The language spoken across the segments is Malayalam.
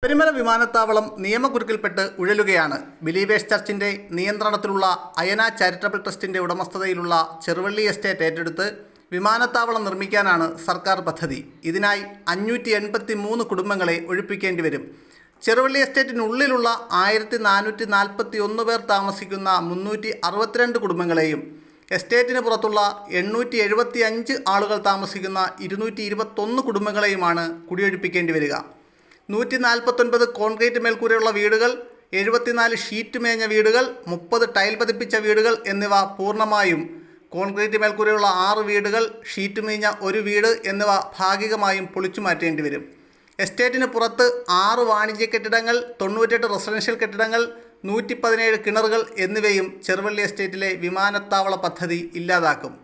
ശബരിമല വിമാനത്താവളം നിയമക്കുരുക്കിൽപ്പെട്ട് ഉഴലുകയാണ്. ബിലീവേഴ്സ് ചർച്ചിൻ്റെ നിയന്ത്രണത്തിലുള്ള അയന ചാരിറ്റബിൾ ട്രസ്റ്റിൻ്റെ ഉടമസ്ഥതയിലുള്ള ചെറുവള്ളി എസ്റ്റേറ്റ് ഏറ്റെടുത്ത് വിമാനത്താവളം നിർമ്മിക്കാനാണ് സർക്കാർ പദ്ധതി. ഇതിനായി 583 കുടുംബങ്ങളെ ഒഴിപ്പിക്കേണ്ടി വരും. ചെറുവള്ളി എസ്റ്റേറ്റിനുള്ളിലുള്ള 1441 പേർ താമസിക്കുന്ന 362 കുടുംബങ്ങളെയും എസ്റ്റേറ്റിന് പുറത്തുള്ള 875 ആളുകൾ താമസിക്കുന്ന 221 കുടുംബങ്ങളെയുമാണ് കുടിയൊഴിപ്പിക്കേണ്ടി വരിക. 149 കോൺക്രീറ്റ് മേൽക്കൂരയുള്ള വീടുകൾ, 74 ഷീറ്റ് മേഞ്ഞ വീടുകൾ, 30 ടൈൽ പതിപ്പിച്ച വീടുകൾ എന്നിവ പൂർണ്ണമായും, കോൺക്രീറ്റ് മേൽക്കൂരയുള്ള 6 വീടുകൾ, ഷീറ്റ് മേഞ്ഞ 1 വീട് എന്നിവ ഭാഗികമായും പൊളിച്ചു മാറ്റേണ്ടി വരും. എസ്റ്റേറ്റിന് പുറത്ത് 6 വാണിജ്യ കെട്ടിടങ്ങൾ, 98 റെസിഡൻഷ്യൽ കെട്ടിടങ്ങൾ, 117 കിണറുകൾ എന്നിവയും ചെറുവള്ളി എസ്റ്റേറ്റിലെ വിമാനത്താവള പദ്ധതി ഇല്ലാതാക്കും.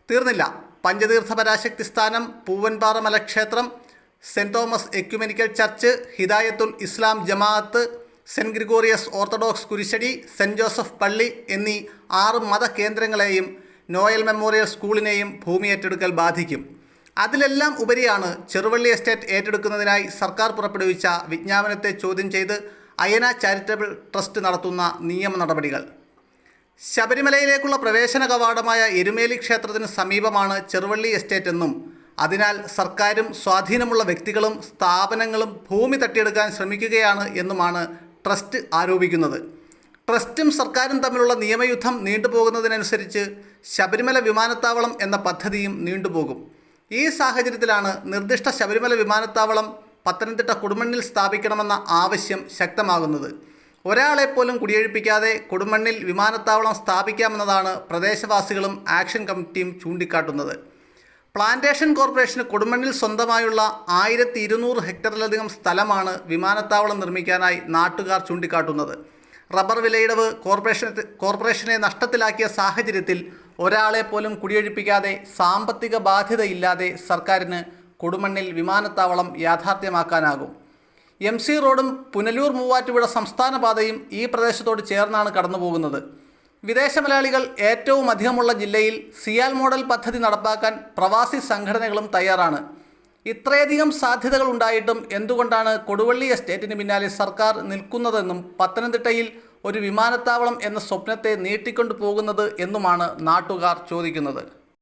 തീർന്നില്ല. പഞ്ചതീർത്ഥ പരാശക്തി സ്ഥാനം, പൂവൻപാറ മലക്ഷേത്രം, saint Thomas ecumenical church, Hidayathul Islam Jamaath, saint Gregorios orthodox കുരിശടി, സെൻറ് ജോസഫ് പള്ളി എന്നീ 6 മതകേന്ദ്രങ്ങളെയും നോയൽ മെമ്മോറിയൽ സ്കൂളിനെയും ഭൂമി ഏറ്റെടുക്കൽ ബാധിക്കും. അതിലെല്ലാം ഉപരിയാണ് ചെറുവള്ളി എസ്റ്റേറ്റ് ഏറ്റെടുക്കുന്നതിനായി സർക്കാർ പുറപ്പെടുവിച്ച വിജ്ഞാപനത്തെ ചോദ്യം ചെയ്ത് അയന ചാരിറ്റബിൾ ട്രസ്റ്റ് നടത്തുന്ന നിയമ നടപടികൾ. ശബരിമലയിലേക്കുള്ള പ്രവേശന കവാടമായ എരുമേലി ക്ഷേത്രത്തിന് സമീപമാണ് ചെറുവള്ളി എസ്റ്റേറ്റ് എന്നും അതിനാൽ സർക്കാരും സ്വാധീനമുള്ള വ്യക്തികളും സ്ഥാപനങ്ങളും ഭൂമി തട്ടിയെടുക്കാൻ ശ്രമിക്കുകയാണ് എന്നുമാണ് ട്രസ്റ്റ് ആരോപിക്കുന്നത്. ട്രസ്റ്റും സർക്കാരും തമ്മിലുള്ള നിയമയുദ്ധം നീണ്ടുപോകുന്നതിനനുസരിച്ച് ശബരിമല വിമാനത്താവളം എന്ന പദ്ധതിയും നീണ്ടുപോകും. ഈ സാഹചര്യത്തിലാണ് നിർദ്ദിഷ്ട ശബരിമല വിമാനത്താവളം പത്തനംതിട്ട കൊടുമണ്ണിൽ സ്ഥാപിക്കണമെന്ന ആവശ്യം ശക്തമാകുന്നത്. ഒരാളെപ്പോലും കുടിയൊഴിപ്പിക്കാതെ കൊടുമണ്ണിൽ വിമാനത്താവളം സ്ഥാപിക്കാമെന്നതാണ് പ്രദേശവാസികളും ആക്ഷൻ കമ്മിറ്റിയും ചൂണ്ടിക്കാട്ടുന്നത്. പ്ലാന്റേഷൻ കോർപ്പറേഷന് കൊടുമണ്ണിൽ സ്വന്തമായുള്ള 1200 ഹെക്ടറിലധികം സ്ഥലമാണ് വിമാനത്താവളം നിർമ്മിക്കാനായി നാട്ടുകാർ ചൂണ്ടിക്കാട്ടുന്നത്. റബ്ബർ വിലയിടവ് കോർപ്പറേഷനെ നഷ്ടത്തിലാക്കിയ സാഹചര്യത്തിൽ ഒരാളെപ്പോലും കുടിയൊഴിപ്പിക്കാതെ സാമ്പത്തിക ബാധ്യതയില്ലാതെ സർക്കാരിന് കൊടുമണ്ണിൽ വിമാനത്താവളം യാഥാർത്ഥ്യമാക്കാനാകും. MC റോഡും പുനലൂർ മൂവാറ്റുപുഴ സംസ്ഥാന പാതയും ഈ പ്രദേശത്തോട് ചേർന്നാണ് കടന്നുപോകുന്നത്. വിദേശ മലയാളികൾ ഏറ്റവും അധികമുള്ള ജില്ലയിൽ സിയാൽ മോഡൽ പദ്ധതി നടപ്പാക്കാൻ പ്രവാസി സംഘടനകളും തയ്യാറാണ്. ഇത്രയധികം സാധ്യതകൾ ഉണ്ടായിട്ടും എന്തുകൊണ്ടാണ് കൊടുവള്ളി എസ്റ്റേറ്റിന് പിന്നാലെ സർക്കാർ നിൽക്കുന്നതെന്നും പത്തനംതിട്ടയിൽ ഒരു വിമാനത്താവളം എന്ന സ്വപ്നത്തെ നീട്ടിക്കൊണ്ടു പോകുന്നത് എന്നുമാണ് നാട്ടുകാർ ചോദിക്കുന്നത്.